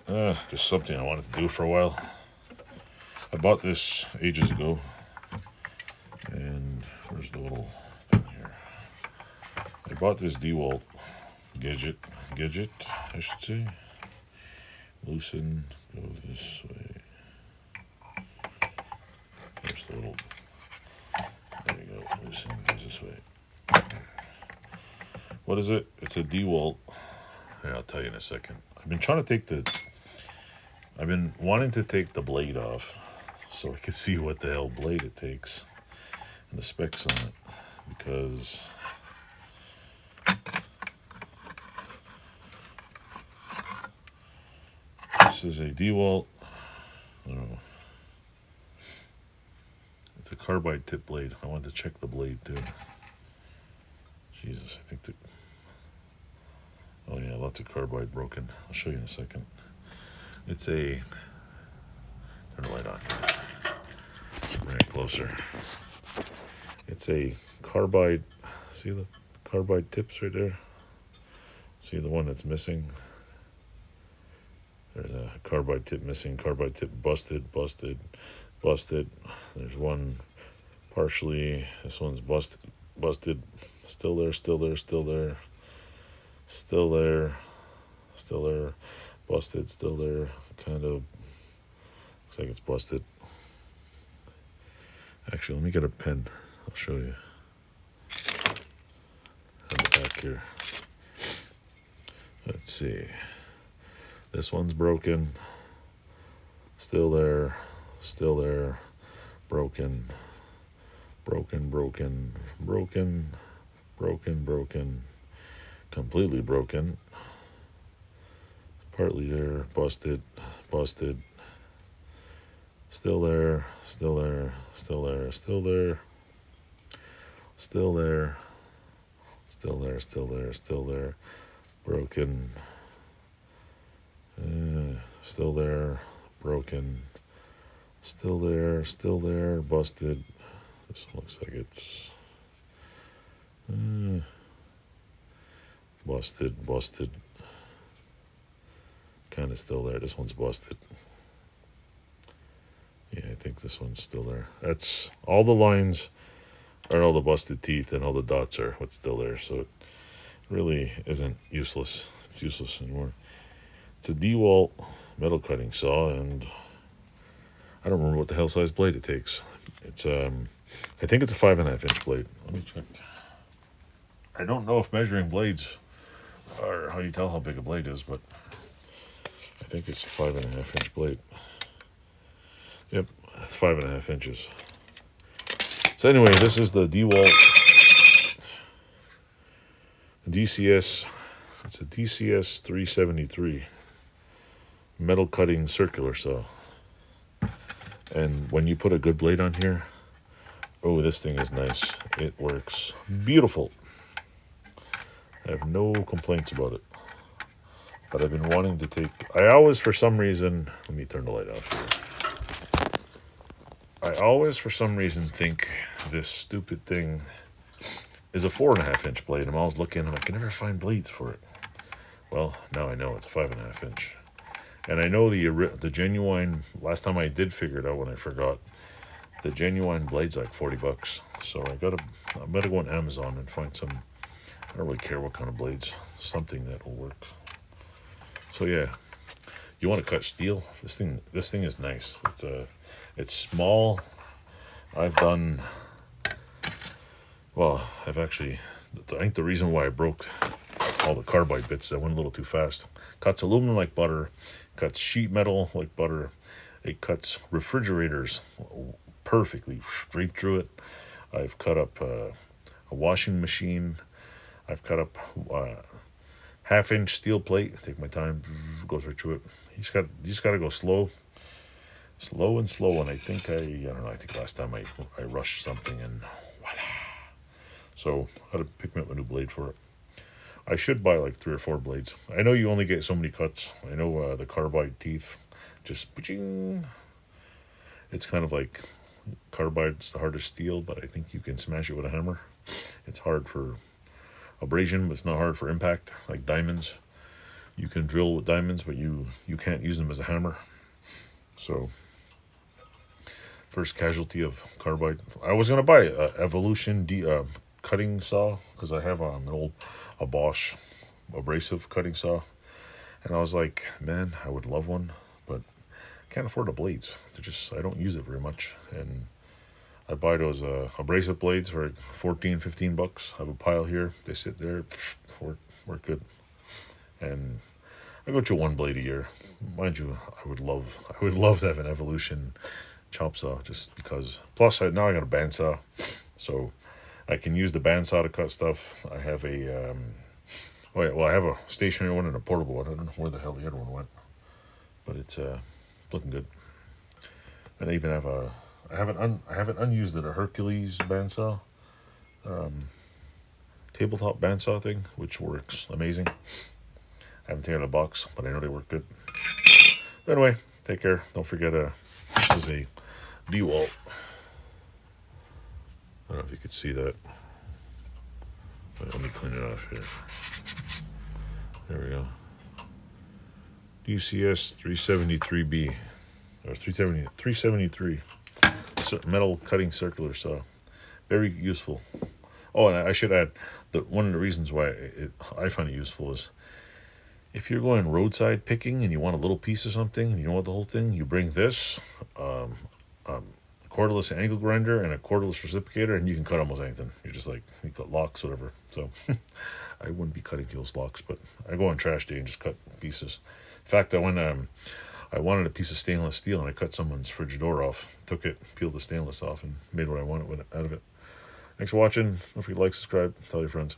Just something I wanted to do for a while. I bought this ages ago, and where's the little thing here? I bought this Dewalt gadget, I should say. Loosen, go this way. There's the little, there you go, loosen, goes this way. What is it? It's a Dewalt. Here, I'll tell you in a second. I've been wanting to take the blade off so I could see what the hell blade it takes and the specs on it, because this is a Dewalt. I don't know. It's a carbide tip blade. I wanted to check the blade too. Jesus, I think the. Oh yeah, lots of carbide broken. I'll show you in a second. It's a. Turn the light on. Bring it closer. It's a carbide. See the carbide tips right there? See the one that's missing? There's a carbide tip missing, carbide tip busted. There's one partially, this one's busted, still there, busted, still there, kind of, looks like it's busted. Actually, let me get a pen, I'll show you. On the back here. Let's see. This one's broken, still there, broken, completely broken, partly there, busted, still there, broken, still there, broken, still there, busted. This one looks like it's busted, kind of still there. This one's busted. Yeah, I think this one's still there. That's all the lines are all the busted teeth, and all the dots are what's still there. So it really isn't useless. It's useless anymore. It's a Dewalt metal cutting saw, and I don't remember what the hell size blade it takes. It's I think it's a 5.5 inch blade. Let me check. I don't know if measuring blades are how you tell how big a blade is, but I think it's a 5.5 inch blade. Yep, it's 5.5 inches. So anyway, this is the Dewalt DCS. It's a DCS373 metal cutting circular saw. And when you put a good blade on here, oh, this thing is nice. It works beautiful. I have no complaints about it. But I've been wanting to take, I always, for some reason, let me turn the light off here. I always, for some reason, think this stupid thing is a 4.5 inch blade. I'm always looking and I can never find blades for it. Well, now I know it's a 5.5 inch. And I know the genuine, last time I did figure it out when I forgot, the genuine blade's like $40. So I'm gonna go on Amazon and find some, I don't really care what kind of blades, something that will work. So yeah, you want to cut steel? This thing is nice. It's small. I think the reason why I broke all the carbide bits, that went a little too fast. Cuts aluminum like butter, cuts sheet metal like butter. It cuts refrigerators perfectly straight through it. I've cut up a washing machine. I've cut up half-inch steel plate. Take my time, goes right through it. You just got to go slow. And I think I don't know. I think last time I rushed something and voila. So I had to pick me up a new blade for it. I should buy like 3 or 4 blades. I know you only get so many cuts. I know the carbide teeth, just it's kind of like carbide's the hardest steel, but I think you can smash it with a hammer. It's hard for abrasion, but it's not hard for impact, like diamonds. You can drill with diamonds, but you can't use them as a hammer. So, first casualty of carbide. I was gonna buy a Evolution cutting saw because I have a Bosch abrasive cutting saw, and I was like, man, I would love one, but I can't afford the blades. I don't use it very much, and I buy those abrasive blades for like 14, 15 bucks. I have a pile here. They sit there, work good, and I go to one blade a year. Mind you, I would love to have an Evolution chop saw just because. Plus, now I got a bandsaw, so I can use the bandsaw to cut stuff. I have a I have a stationary one and a portable one. I don't know where the hell the other one went, but it's looking good. And I even have I haven't unused it, a Hercules bandsaw, tabletop bandsaw thing, which works amazing. I haven't taken out a box, but I know they work good. But anyway, take care. Don't forget, this is a Dewalt. I don't know if you could see that. Wait, let me clean it off here. There we go. DCS373B, or 373. Metal cutting circular saw. Very useful. Oh, and I should add that one of the reasons why I find it useful is if you're going roadside picking and you want a little piece of something and you don't want the whole thing, you bring this, cordless angle grinder and a cordless reciprocator, and you can cut almost anything. You cut locks, whatever. So I wouldn't be cutting those locks, but I go on trash day and just cut pieces. In fact, I wanted a piece of stainless steel and I cut someone's fridge door off, took it, peeled the stainless off, and made what I wanted out of it. Thanks for watching. Don't forget to like, subscribe, tell your friends.